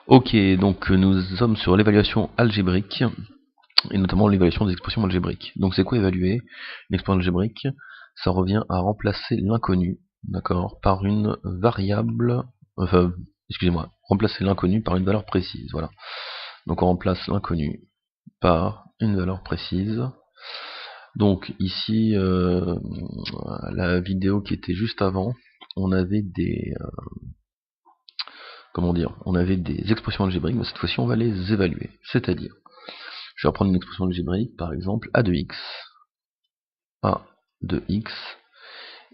Ok, donc nous sommes sur l'évaluation algébrique, et notamment l'évaluation des expressions algébriques. Donc c'est quoi évaluer une expression algébrique? Ça revient à remplacer l'inconnu, d'accord, par une variable, enfin, excusez-moi, remplacer l'inconnu par une valeur précise, voilà. Donc on remplace l'inconnu par une valeur précise. Donc ici, la vidéo qui était juste avant, on avait des, comment dire, on avait des expressions algébriques, mais cette fois-ci on va les évaluer. C'est-à-dire, je vais reprendre une expression algébrique, par exemple a de x,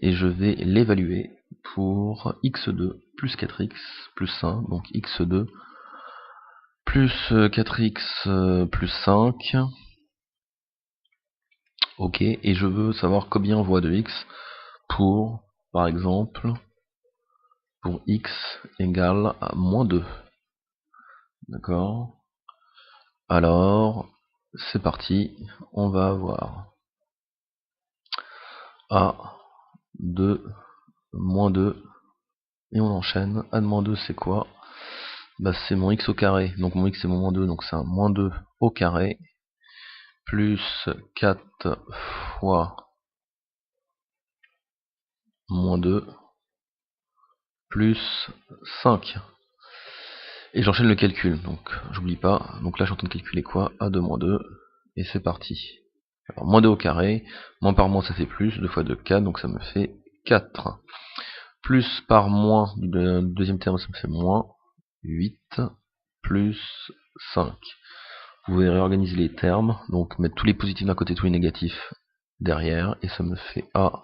et je vais l'évaluer pour x2 plus 4x plus 1, donc x2 plus 4x plus 5, ok, et je veux savoir combien vaut a de x pour, par exemple, pour x égale à moins 2, d'accord. Alors, c'est parti, on va avoir a de moins 2, et on enchaîne. A de moins 2 c'est quoi? Bah c'est mon x au carré, donc mon x c'est mon moins 2, donc c'est un moins 2 au carré, plus 4 fois moins 2, plus 5. Et j'enchaîne le calcul, donc j'oublie pas, donc là je suis en train de calculer quoi? A de moins 2, et c'est parti. Alors moins 2 au carré, moins par moins ça fait plus, 2 fois 2, 4, donc ça me fait 4. Plus par moins du deuxième terme, ça me fait moins 8, plus 5. Vous pouvez réorganiser les termes, donc mettre tous les positifs d'un côté, tous les négatifs derrière, et ça me fait A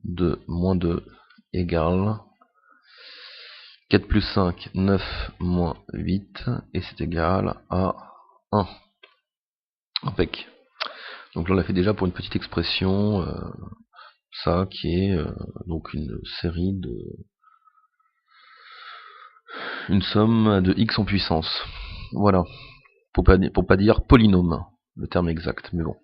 de moins 2 égale 4 plus 5, 9 moins 8, et c'est égal à 1. Impec. Donc là on l'a fait déjà pour une petite expression, ça qui est donc une série de... une somme de x en puissance. Voilà. Pour pas dire polynôme, le terme exact, mais bon.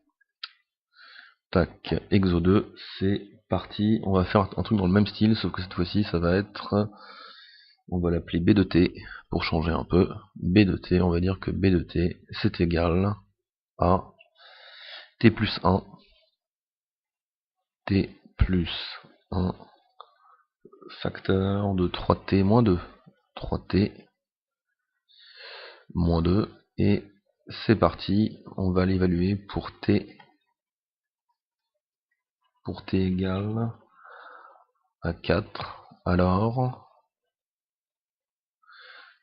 Tac, exo 2, c'est parti. On va faire un truc dans le même style, sauf que cette fois-ci, ça va être... On va l'appeler B de t, pour changer un peu. B de t, on va dire que B de t, c'est égal à t plus 1, t plus 1, facteur de 3t moins 2. 3t moins 2, et c'est parti. On va l'évaluer pour t égale à 4. Alors,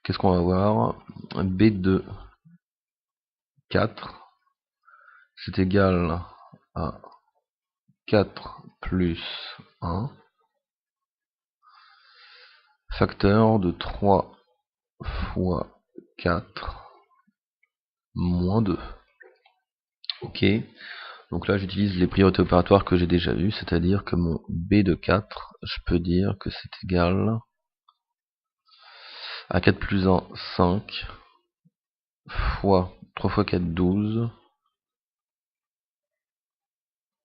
qu'est-ce qu'on va voir? B de 4, c'est égal à 4 plus 1, facteur de 3 fois 4 moins 2. Ok, donc là j'utilise les priorités opératoires que j'ai déjà vues, c'est-à-dire que mon B de 4, je peux dire que c'est égal à 4 plus 1, 5, fois 3 fois 4, 12,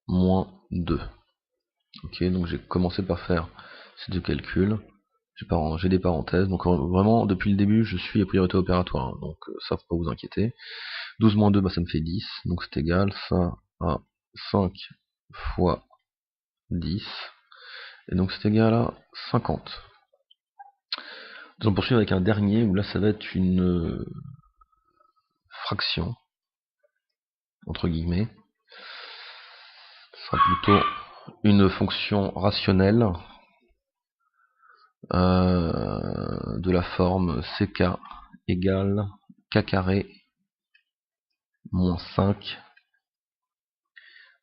moins 2. Ok, donc j'ai commencé par faire ces deux calculs. J'ai des parenthèses, donc vraiment depuis le début je suis les priorités opératoires, donc ça faut pas vous inquiéter. 12 moins 2, bah, ça me fait 10, donc c'est égal ça à 5 fois 10, et donc c'est égal à 50. Nous allons poursuivre avec un dernier, où là ça va être une fraction, entre guillemets. Ce sera plutôt une fonction rationnelle de la forme ck égale k carré moins 5,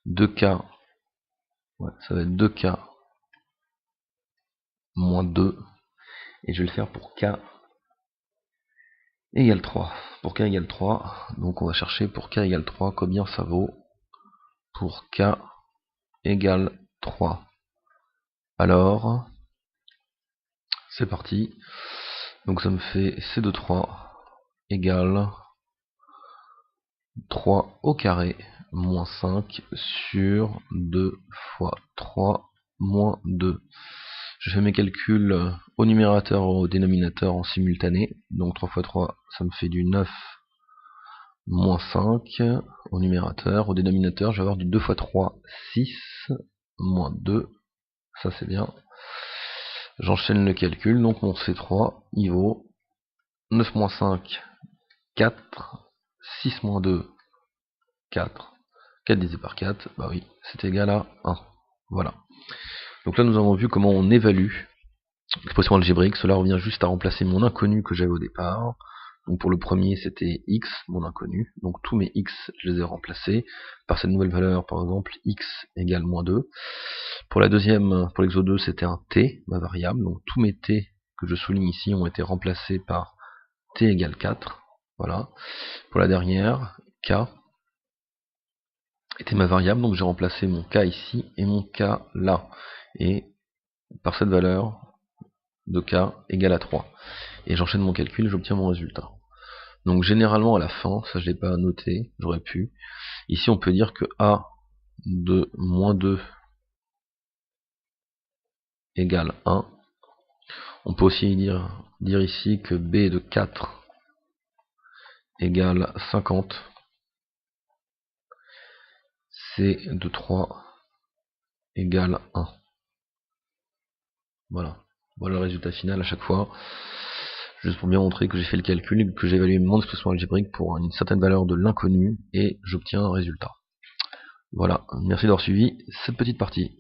2k, ouais, ça va être 2k moins 2, et je vais le faire pour k égale 3. Pour k égale 3, donc on va chercher pour k égale 3 combien ça vaut pour k égale 3. Alors, c'est parti. Donc ça me fait c de 3 égale 3 au carré moins 5 sur 2 fois 3 moins 2. Je fais mes calculs au numérateur et au dénominateur en simultané. Donc 3 x 3, ça me fait du 9 moins 5 au numérateur. Au dénominateur, je vais avoir du 2 x 3, 6, moins 2. Ça c'est bien. J'enchaîne le calcul. Donc mon C3, il vaut 9 moins 5, 4. 6 moins 2, 4. 4 divisé par 4, bah oui, c'est égal à 1. Voilà. Donc là, nous avons vu comment on évalue l'expression algébrique. Cela revient juste à remplacer mon inconnu que j'avais au départ. Donc pour le premier, c'était x, mon inconnu. Donc tous mes x, je les ai remplacés par cette nouvelle valeur, par exemple, x égale moins 2. Pour la deuxième, pour l'exo 2, c'était un t, ma variable. Donc tous mes t que je souligne ici ont été remplacés par t égale 4. Voilà. Pour la dernière, k était ma variable, donc j'ai remplacé mon k ici et mon k là. Et par cette valeur de k égale à 3. Et j'enchaîne mon calcul et j'obtiens mon résultat. Donc généralement à la fin, ça je l'ai pas noté, j'aurais pu. Ici on peut dire que a de moins 2 égale 1. On peut aussi dire ici que b de 4 égale 50. C de 3 égale 1. Voilà. Voilà le résultat final à chaque fois. Juste pour bien montrer que j'ai fait le calcul et que j'ai évalué mon expression algébrique pour une certaine valeur de l'inconnu et j'obtiens un résultat. Voilà, merci d'avoir suivi cette petite partie.